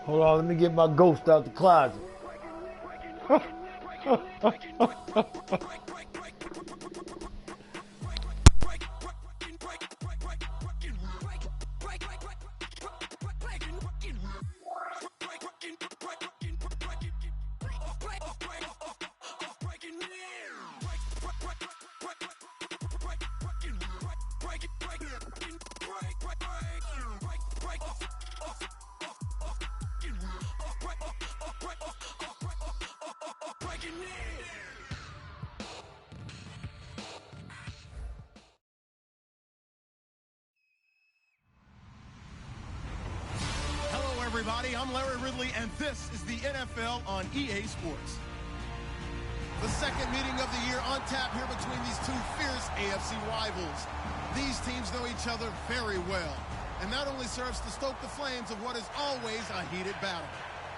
Hold on, let me get my ghost out the closet. Everybody, I'm Larry Ridley, and this is the NFL on EA Sports. The second meeting of the year on tap here between these two fierce AFC rivals. These teams know each other very well, and that only serves to stoke the flames of what is always a heated battle.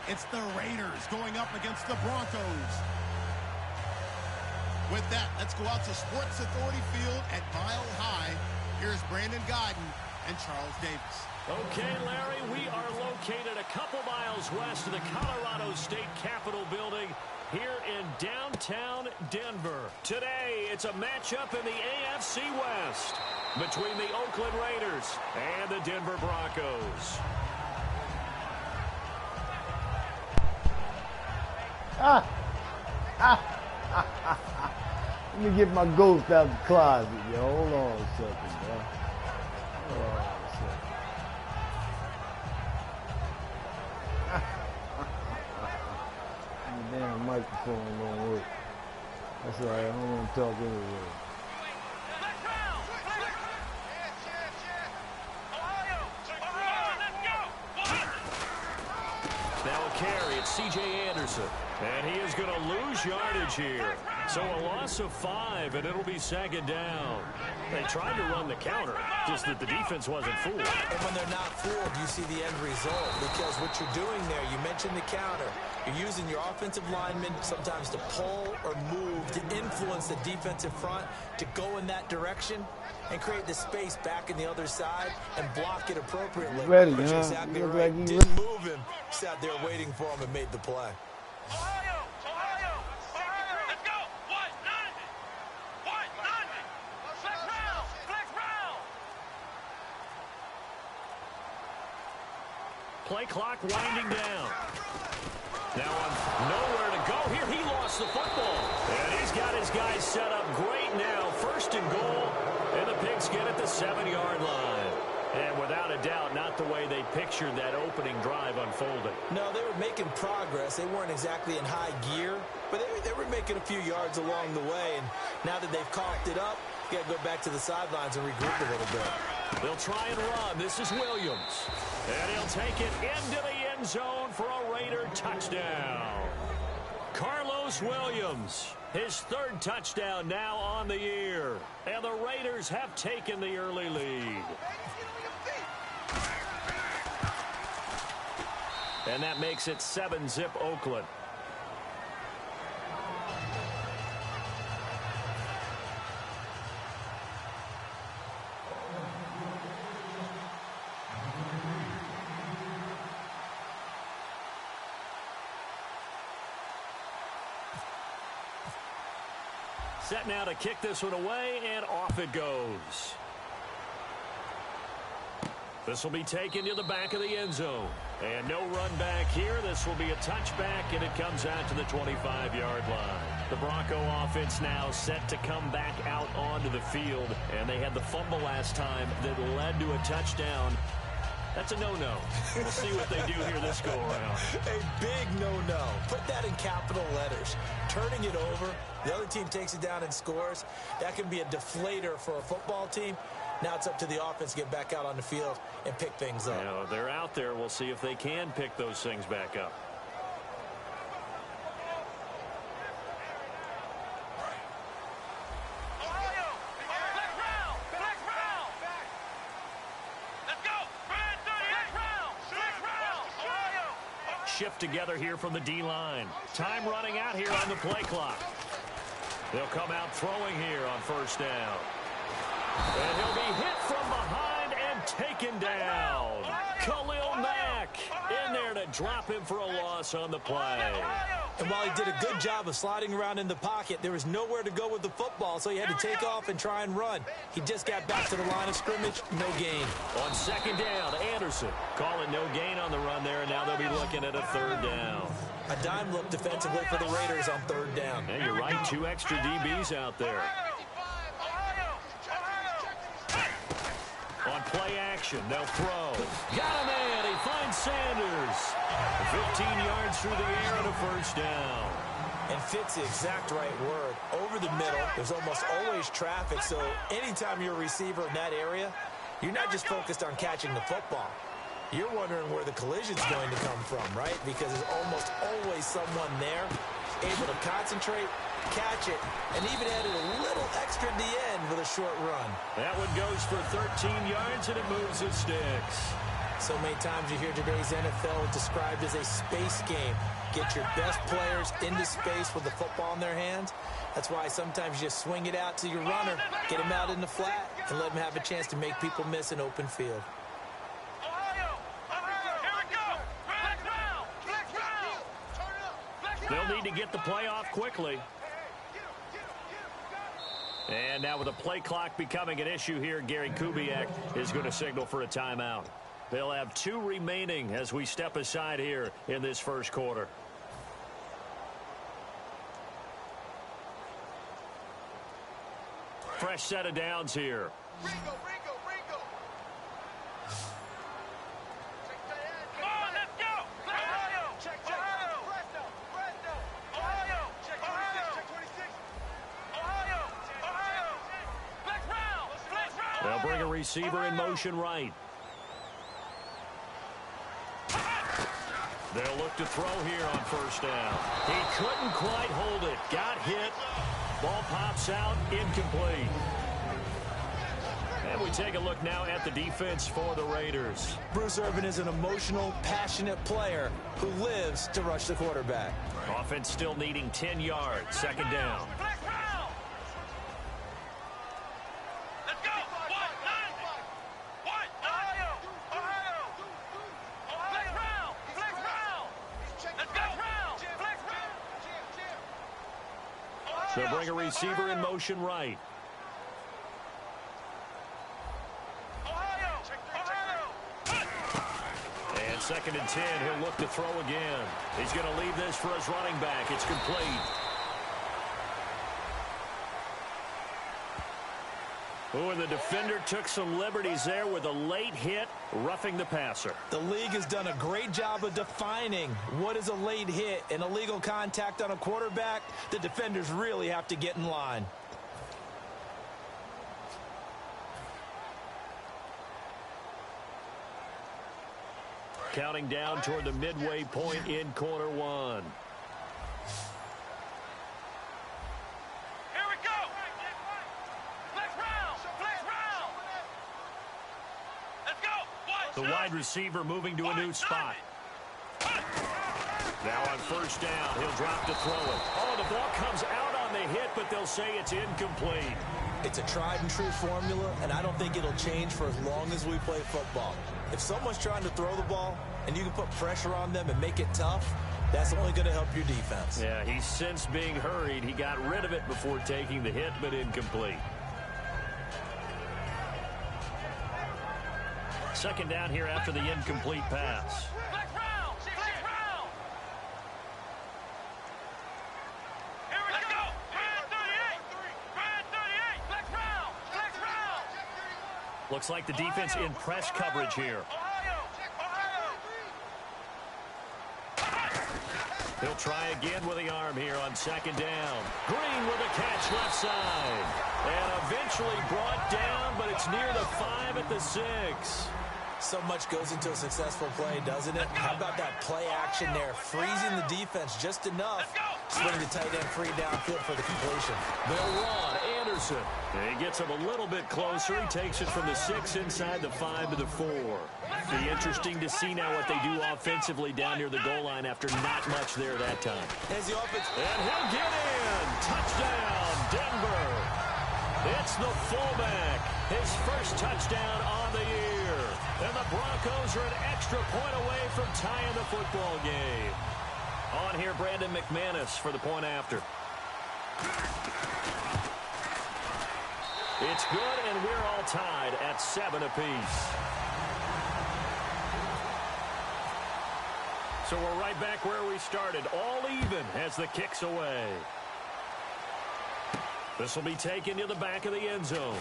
It's the Raiders going up against the Broncos. With that, let's go out to Sports Authority Field at Mile High. Here's Brandon Guyton and Charles Davis. Okay, Larry, we are located a couple miles west of the Colorado State Capitol building here in downtown Denver. Today, it's a matchup in the AFC West between the Oakland Raiders and the Denver Broncos. Let me get my ghost out the closet, yo. Hold on a second, bro. Hold on a second. The damn microphone won't work. That's all right. I don't want to talk anyway. Now a carry, it's C.J. Anderson. And he is going to lose yardage here. So a loss of 5, and it'll be second down. They tried to run the counter, just that the defense wasn't fooled. And when they're not fooled, you see the end result. Because what you're doing there, you mentioned the counter. You're using your offensive linemen sometimes to pull or move to influence the defensive front to go in that direction and create the space back in the other side and block it appropriately. Ready, Which huh? exactly Look right. like Didn't move him. Sat there waiting for him and made the play. Play clock winding down. Now on nowhere to go here. He lost the football. And he's got his guys set up great now. First and goal. And the Pigskin at the 7-yard line. And without a doubt, not the way they pictured that opening drive unfolding. No, they were making progress. They weren't exactly in high gear, but they were making a few yards along the way. And now that they've coughed it up, you got to go back to the sidelines and regroup a little bit. They'll try and run. This is Williams. And he'll take it into the end zone for a Raider touchdown. Carlos Williams, his third touchdown now on the year. And the Raiders have taken the early lead. And that makes it 7-zip Oakland. Set now to kick this one away, and off it goes. This will be taken to the back of the end zone. And no run back here. This will be a touchback, and it comes out to the 25-yard line. The Bronco offense now set to come back out onto the field. And they had the fumble last time that led to a touchdown. That's a no-no. We'll see what they do here this go-around. A big no-no. Put that in capital letters. Turning it over, the other team takes it down and scores. That can be a deflator for a football team. Now it's up to the offense to get back out on the field and pick things up. You know, they're out there. We'll see if they can pick those things back up. shift together here from the D-line. Time running out here on the play clock. They'll come out throwing here on first down. And he'll be hit from behind and taken down. Khalil Mack in there to drop him for a loss on the play. And while he did a good job of sliding around in the pocket, there was nowhere to go with the football, so he had to take off and try and run. He just got back to the line of scrimmage, no gain. On second down, Anderson calling no gain on the run there, and now they'll be looking at a third down. A dime look defensively for the Raiders on third down. Yeah, you're right, 2 extra DBs out there. On play action, they'll throw. Got a man, he finds Sanders. 15 yards through the air and a first down. And fits the exact right word. Over the middle, there's almost always traffic, so anytime you're a receiver in that area, you're not just focused on catching the football. You're wondering where the collision's going to come from, right? Because there's almost always someone there able to concentrate, catch it, and even added a little extra at the end with a short run. That one goes for 13 yards, and it moves the sticks. So many times you hear today's NFL described as a space game. Get your best players into space with the football in their hands. That's why sometimes you just swing it out to your runner, get him out in the flat, and let him have a chance to make people miss an open field. They'll need to get the play off quickly. And now with the play clock becoming an issue here, Gary Kubiak is going to signal for a timeout. They'll have 2 remaining as we step aside here in this first quarter. Fresh set of downs here. Ringo. They'll bring a receiver in motion right. They'll look to throw here on first down. He couldn't quite hold it. Got hit. Ball pops out. Incomplete. And we take a look now at the defense for the Raiders. Bruce Irvin is an emotional, passionate player who lives to rush the quarterback. Offense still needing 10 yards. Second down. They'll bring a receiver in motion right. And second and 10, he'll look to throw again. He's going to leave this for his running back. It's complete. Oh, and the defender took some liberties there with a late hit, roughing the passer. The league has done a great job of defining what is a late hit and illegal contact on a quarterback. The defenders really have to get in line. Counting down toward the midway point in quarter 1. The wide receiver moving to a new spot. Now on first down, he'll drop to throw it. Oh, the ball comes out on the hit, but they'll say it's incomplete. It's a tried and true formula, and I don't think it'll change for as long as we play football. If someone's trying to throw the ball and you can put pressure on them and make it tough, that's only going to help your defense. Yeah, he's since being hurried. He got rid of it before taking the hit, but incomplete. Second down here after the incomplete pass. Looks like the defense in press coverage here. He'll try again with the arm here on second down. Green with a catch left side. And eventually brought down, but it's near the 5 at the 6. So much goes into a successful play, doesn't it? How about that play action there, freezing the defense just enough, swinging the tight end free downfield for the completion. They'll run. Anderson. He gets him a little bit closer. He takes it from the 6 inside the 5 to the 4. Be interesting to see now what they do offensively down near the goal line after not much there that time. As the offense, and he'll get in. Touchdown, Denver. It's the fullback. His first touchdown on the year. And the Broncos are an extra point away from tying the football game. On here, Brandon McManus for the point after. It's good, and we're all tied at 7 apiece. So we're right back where we started, all even as the kick's away. This will be taken to the back of the end zone.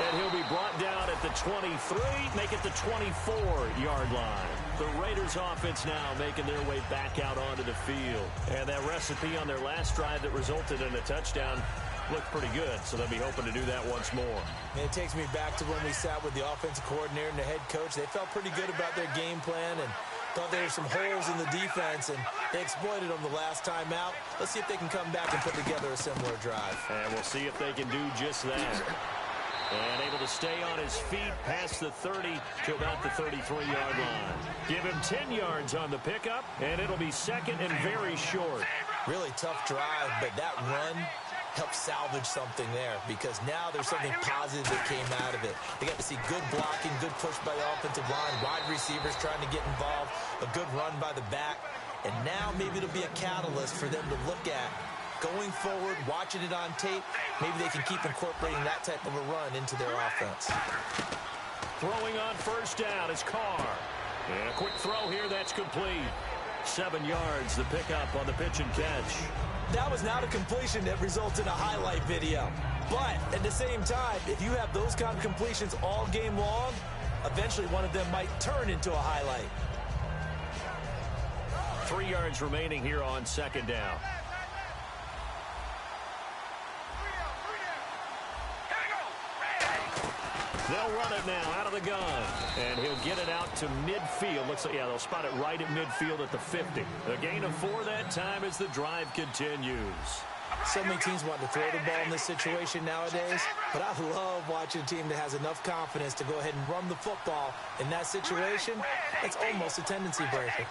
And he'll be brought down at the 23, make it the 24-yard line. The Raiders offense now making their way back out onto the field. And that recipe on their last drive that resulted in a touchdown looked pretty good, so they'll be hoping to do that once more. And it takes me back to when we sat with the offensive coordinator and the head coach. They felt pretty good about their game plan and thought there were some holes in the defense, and they exploited them the last time out. Let's see if they can come back and put together a similar drive. And we'll see if they can do just that. And able to stay on his feet past the 30 to about the 33-yard line. Give him 10 yards on the pickup, and it'll be second and very short. Really tough drive, but that run helped salvage something there because now there's something positive that came out of it. They got to see good blocking, good push by the offensive line, wide receivers trying to get involved, a good run by the back, and now maybe it'll be a catalyst for them to look at going forward, watching it on tape. Maybe they can keep incorporating that type of a run into their offense. Throwing on first down is Carr. And a quick throw here, that's complete. 7 yards, the pickup on the pitch and catch. That was not a completion that results in a highlight video. But at the same time, if you have those kind of completions all game long, eventually one of them might turn into a highlight. 3 yards remaining here on second down. They'll run it now out of the gun. And he'll get it out to midfield. Looks like, yeah, they'll spot it right at midfield at the 50. A gain of 4 that time as the drive continues. So many teams want to throw the ball in this situation nowadays, but I love watching a team that has enough confidence to go ahead and run the football. In that situation, it's almost a tendency breaker.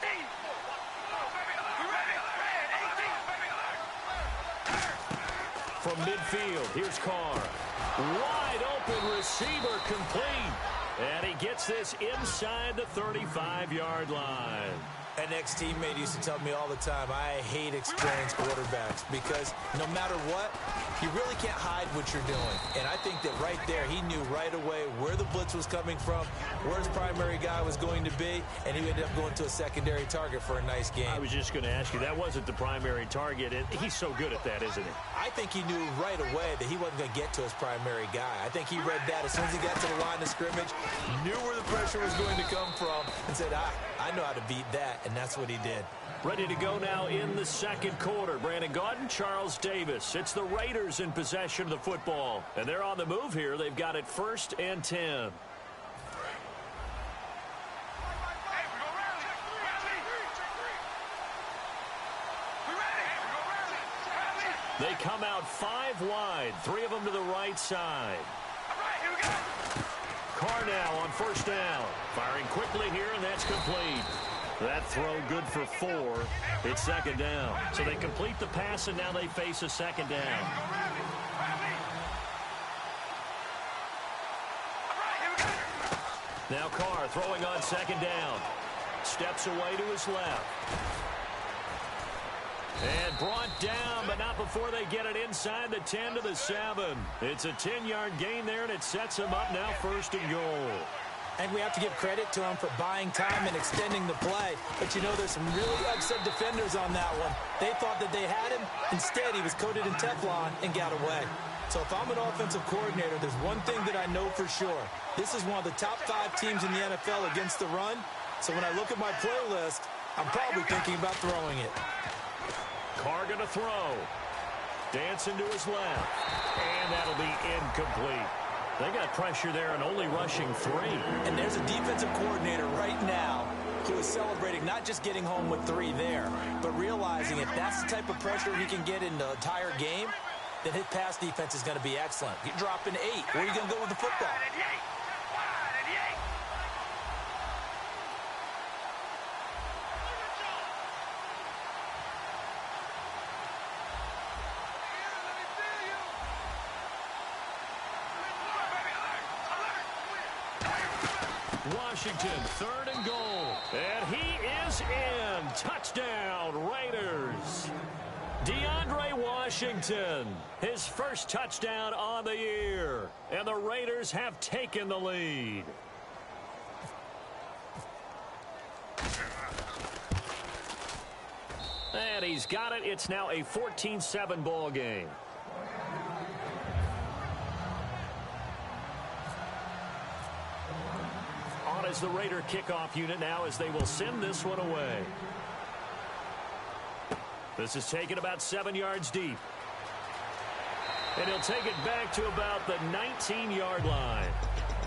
From midfield, here's Carr. Wide open receiver complete. And he gets this inside the 35-yard line. An ex-teammate used to tell me all the time, I hate experienced quarterbacks because no matter what, you really can't hide what you're doing. And I think that right there, he knew right away where the blitz was coming from, where his primary guy was going to be, and he ended up going to a secondary target for a nice game. I was just going to ask you, that wasn't the primary target. He's so good at that, isn't he? I think he knew right away that he wasn't going to get to his primary guy. I think he read that as soon as he got to the line of scrimmage, knew where the pressure was going to come from, and said, I know how to beat that. And that's what he did. Ready to go now in the second quarter. Brandon Gaudin, Charles Davis. It's the Raiders in possession of the football. And they're on the move here. They've got it 1st and 10. They come out 5 wide. 3 of them to the right side. Carr now on first down. Firing quickly here, and that's complete. That throw good for 4. It's second down. So they complete the pass, and now they face a second down. Now Carr throwing on second down. Steps away to his left. And brought down, but not before they get it inside the 10 to the 7. It's a 10-yard gain there, and it sets them up now 1st and goal. And we have to give credit to him for buying time and extending the play. But, you know, there's some really upset defenders on that one. They thought that they had him. Instead, he was coated in Teflon and got away. So if I'm an offensive coordinator, there's one thing that I know for sure. This is one of the top 5 teams in the NFL against the run. So when I look at my playlist, I'm probably thinking about throwing it. Carr going to throw. Dancing to his left. And that'll be incomplete. They got pressure there and only rushing 3. And there's a defensive coordinator right now who is celebrating not just getting home with 3 there, but realizing if that's the type of pressure he can get in the entire game, then his pass defense is going to be excellent. You're dropping 8. Where are you going to go with the football? Washington, 3rd and goal. And he is in. Touchdown, Raiders. DeAndre Washington, his first touchdown on the year. And the Raiders have taken the lead. And he's got it. It's now a 14-7 ball game. On is the Raider kickoff unit now as they will send this one away. This is taken about 7 yards deep. And he'll take it back to about the 19-yard line.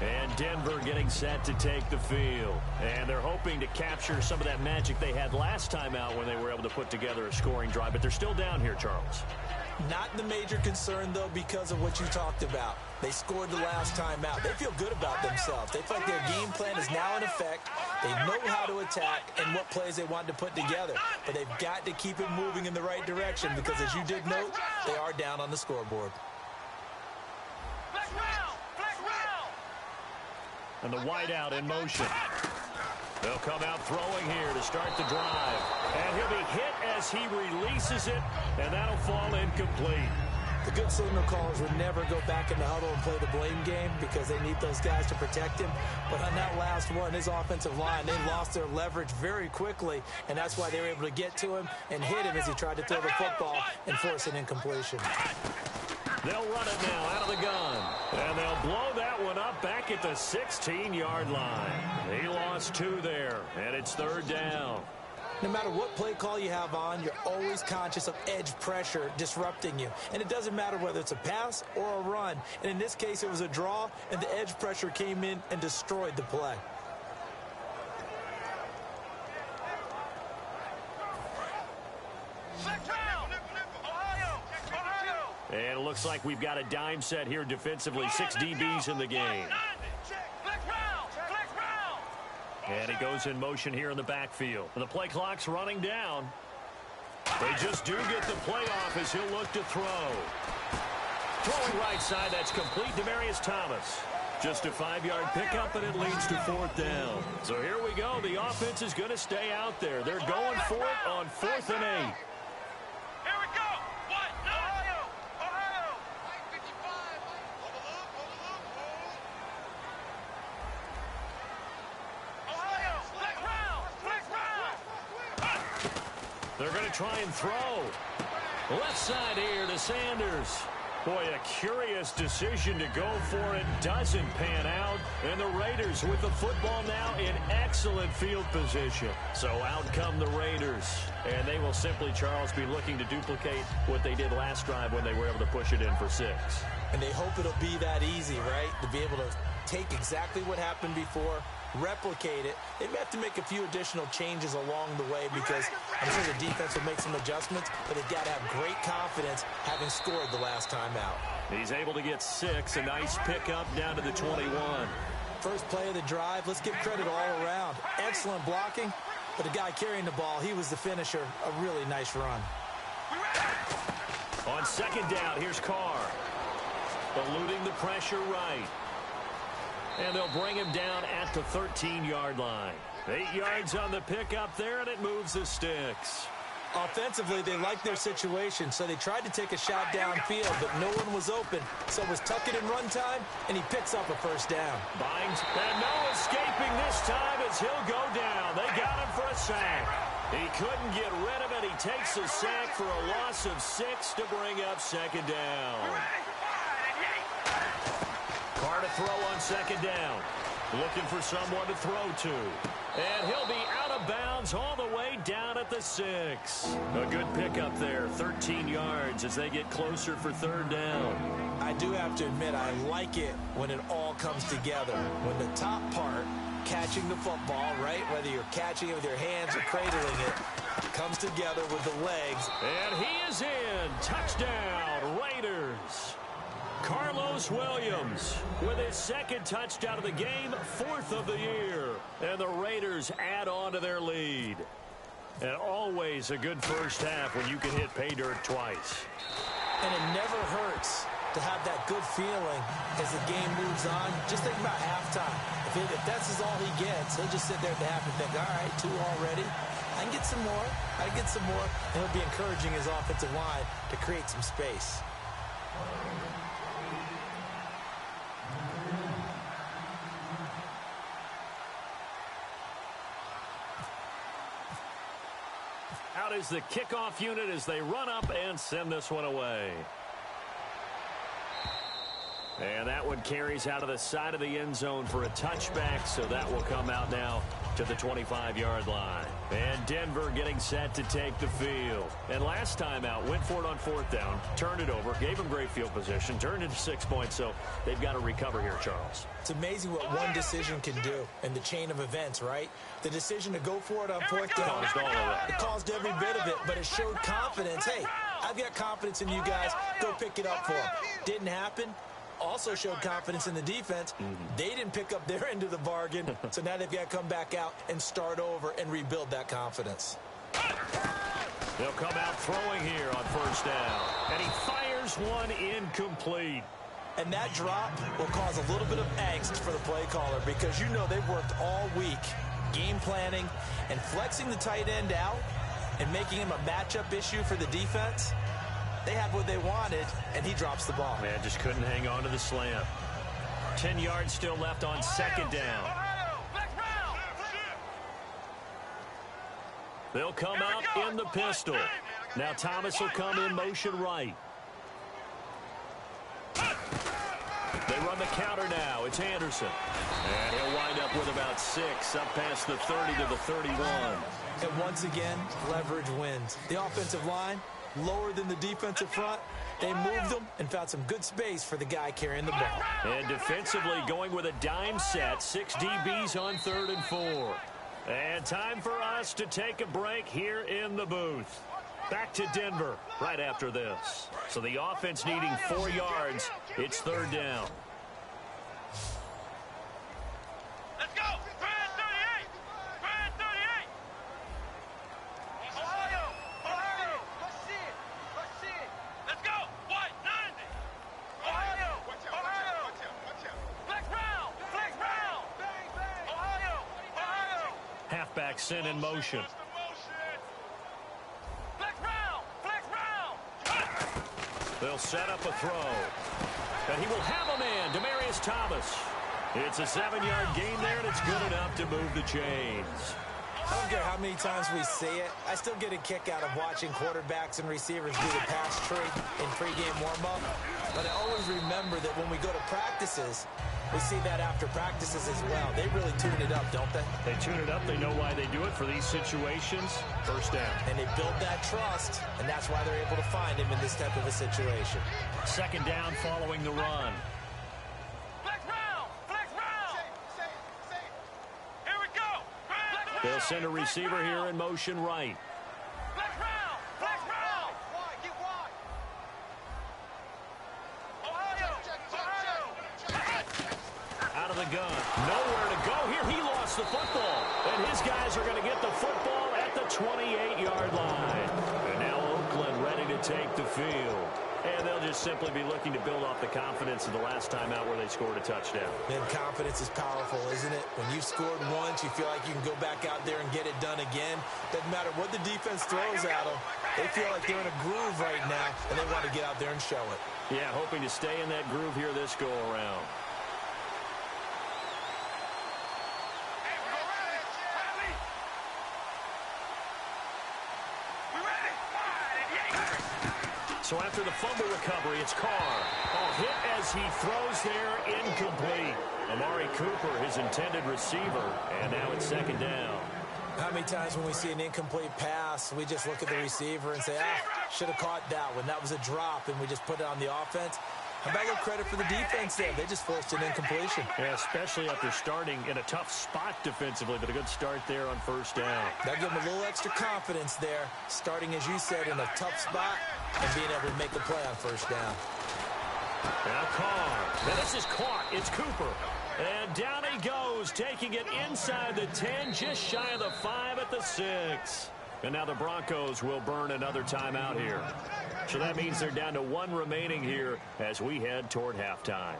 And Denver getting set to take the field. And they're hoping to capture some of that magic they had last time out when they were able to put together a scoring drive. But they're still down here, Charles. Not the major concern, though, because of what you talked about. They scored the last time out. They feel good about themselves. They feel like their game plan is now in effect. They know how to attack and what plays they want to put together. But they've got to keep it moving in the right direction because, as you did note, they are down on the scoreboard. And the wideout in motion. They'll come out throwing here to start the drive. And he'll be hit as he releases it, and that'll fall incomplete. The good signal callers would never go back in the huddle and play the blame game because they need those guys to protect him. But on that last one, his offensive line, they lost their leverage very quickly, and that's why they were able to get to him and hit him as he tried to throw the football and force an incompletion. They'll run it now out of the gun. And they'll blow that one up back at the 16-yard line. He lost 2 there, and it's 3rd down. No matter what play call you have on, you're always conscious of edge pressure disrupting you. And it doesn't matter whether it's a pass or a run. And in this case, it was a draw, and the edge pressure came in and destroyed the play. And it looks like we've got a dime set here defensively. 6 DBs in the game. And he goes in motion here in the backfield. And the play clock's running down. They just do get the play off as he'll look to throw. Throwing right side, that's complete. Demaryius Thomas. Just a 5-yard pickup, and it leads to 4th down. So here we go. The offense is going to stay out there. They're going for it on 4th and 8. They're going to try and throw. Left side here to Sanders. Boy, a curious decision to go for it. Doesn't pan out. And the Raiders with the football now in excellent field position. So out come the Raiders. And they will simply, Charles, be looking to duplicate what they did last drive when they were able to push it in for 6. And they hope it'll be that easy, right? To be able to take exactly what happened before, replicate it. They may have to make a few additional changes along the way because I'm sure the defense will make some adjustments, but they've got to have great confidence having scored the last time out. He's able to get 6. A nice pickup down to the 21. First play of the drive. Let's give credit all around. Excellent blocking, but the guy carrying the ball, he was the finisher. A really nice run. On 2nd down, here's Carr. Eluding the pressure right. And they'll bring him down at the 13-yard line. 8 yards on the pickup there, and it moves the sticks. Offensively, they liked their situation, so they tried to take a shot downfield, but no one was open. So it was tuck it in run time, and he picks up a 1st down. Binds, and no escaping this time as he'll go down. They got him for a sack. He couldn't get rid of it. He takes the sack for a loss of 6 to bring up 2nd down. Carr to throw on 2nd down. Looking for someone to throw to. And he'll be out of bounds all the way down at the 6. A good pickup there, 13 yards as they get closer for third down. I do have to admit, I like it when it all comes together. When the top part, catching the football, right, whether you're catching it with your hands or cradling it, comes together with the legs. And he is in. Touchdown, Raiders. Carlos Williams with his second touchdown of the game, 4th of the year. And the Raiders add on to their lead. And always a good first half when you can hit pay dirt twice. And it never hurts to have that good feeling as the game moves on. Just think about halftime. If that's all he gets, he'll just sit there at the half and think, all right, 2 already. I can get some more. I can get some more. And he'll be encouraging his offensive line to create some space. Out is the kickoff unit as they run up and send this one away. And that one carries out of the side of the end zone for a touchback, so that will come out now to the 25-yard line. And Denver getting set to take the field. And last time out, went for it on 4th down, turned it over, gave them great field position, turned it to 6 points, so they've got to recover here, Charles. It's amazing what one decision can do in the chain of events, right? The decision to go for it on 4th down, Caused all of that. it caused every bit of it, but it showed confidence. Hey, I've got confidence in you guys. Go pick it up for them. Didn't happen. Also showed confidence in the defense. They didn't pick up their end of the bargain, so now they've got to come back out and start over and rebuild that confidence. They'll come out throwing here on 1st down. And he fires one incomplete. And that drop will cause a little bit of angst for the play caller because you know they've worked all week game planning and flexing the tight end out and making him a matchup issue for the defense. They had what they wanted, and he drops the ball. Man, just couldn't hang on to the slam. 10 yards still left on 2nd down. They'll come out in the pistol. Now Thomas will come in motion right. They run the counter now. It's Anderson. And he'll wind up with about 6, up past the 30 to the 31. And once again, leverage wins. The offensive line, lower than the defensive front. They moved them and found some good space for the guy carrying the ball. And defensively going with a dime set, 6 DBs on 3rd and 4. And time for us to take a break here in the booth. Back to Denver right after this. So the offense needing 4 yards. It's 3rd down. Let's go! Brand 38! Brand 38! Ohio! Ohio! Let's see it! Let's see it! Let's go! What? 90! Ohio! Ohio! Flex round! Flex round! Bang, bang! Ohio! Ohio! Halfback sent in motion. Flex round! Flex round! They'll set up a throw. And he will have a man, Demaryius Thomas. It's a 7-yard gain there, and it's good enough to move the chains. I don't care how many times we see it. I still get a kick out of watching quarterbacks and receivers do the pass tree in pregame warm-up. But I always remember that when we go to practices, we see that after practices as well. They really tune it up, don't they? They tune it up. They know why they do it for these situations. 1st down. And they build that trust, and that's why they're able to find him in this type of a situation. 2nd down following the run. Flex round! Flex round! Here we go! They'll send a receiver here in motion right. Flex round! Flex round! Wide, get wide! Ohio! Out of the gun. Nowhere to go here. He lost the football. And his guys are going to get the football at the 28-yard line. And now Oakland ready to take the field. And they'll just simply be looking to build off the confidence of the last time out where they scored a touchdown. Man, confidence is powerful, isn't it? When you've scored once, you feel like you can go back out there and get it done again. Doesn't matter what the defense throws at them. They feel like they're in a groove right now, and they want to get out there and show it. Yeah, hoping to stay in that groove here this go-around. So after the fumble recovery, it's Carr. A hit as he throws there, incomplete. Amari Cooper, his intended receiver, and now it's second down. How many times when we see an incomplete pass, we just look at the receiver and say, should have caught that one. That was a drop, and we just put it on the offense. How about a little credit for the defense there? They just forced an incompletion. Yeah, especially after starting in a tough spot defensively, but a good start there on first down. That'll give them a little extra confidence there, starting, as you said, in a tough spot and being able to make a play on first down. Now Carr. Now this is caught. It's Cooper. And down he goes, taking it inside the 10, just shy of the 5 at the 6. And now the Broncos will burn another timeout here. So that means they're down to 1 remaining here as we head toward halftime.